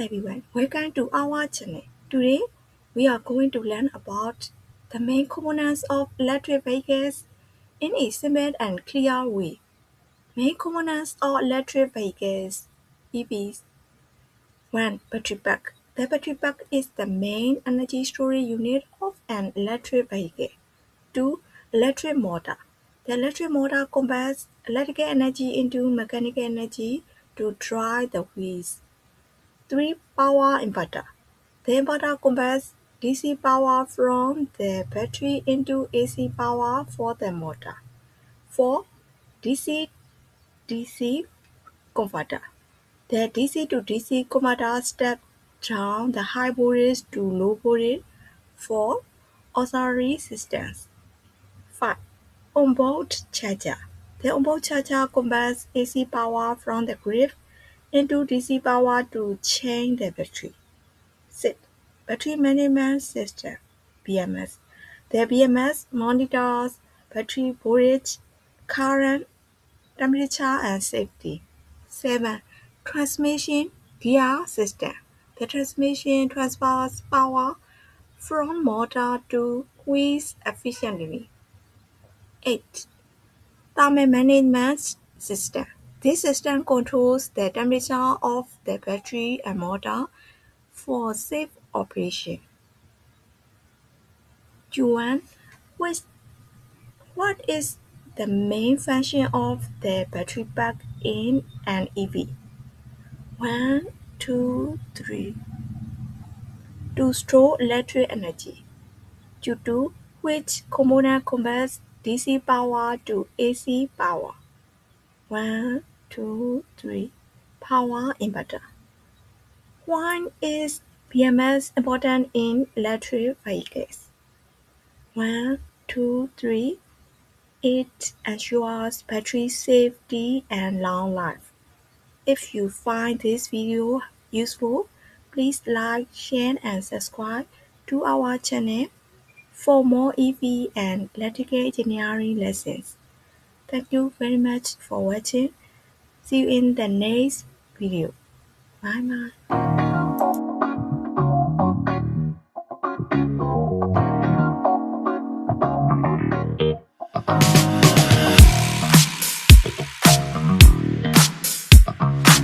everyone, welcome to our channel. Today, we are going to learn about the main components of electric vehicles in a simple and clear way. Main components of electric vehicles EVs. 1. Battery pack. The battery pack is the main energy storage unit of an electric vehicle. 2. Electric motor. The electric motor converts electrical energy into mechanical energy to drive the wheels. 3. Power inverter. The inverter converts DC power from the battery into AC power for the motor. 4. DC-DC converter. The DC to DC converter steps down the high voltage to low voltage for auxiliary systems. 5. Onboard charger. The onboard charger converts AC power from the grid into DC power to charge the battery. 6. Battery Management System (BMS). The BMS monitors battery voltage, current, temperature, and safety. 7. Transmission Gear System. The transmission transfers power from motor to wheels efficiently. 8. Thermal Management System. This system controls the temperature of the battery and motor for safe operation. Yuan, what is the main function of the battery pack in an EV? 1, 2, 3. To store electric energy. 2. Which component converts DC power to AC power? 1, 2, 3. Power inverter. Why is BMS important in electric vehicles? 1, 2, 3. It ensures battery safety and long life. If you find this video useful, please like, share, and subscribe to our channel for more EV and electrical engineering lessons. Thank you very much for watching. See you in the next video. Bye bye.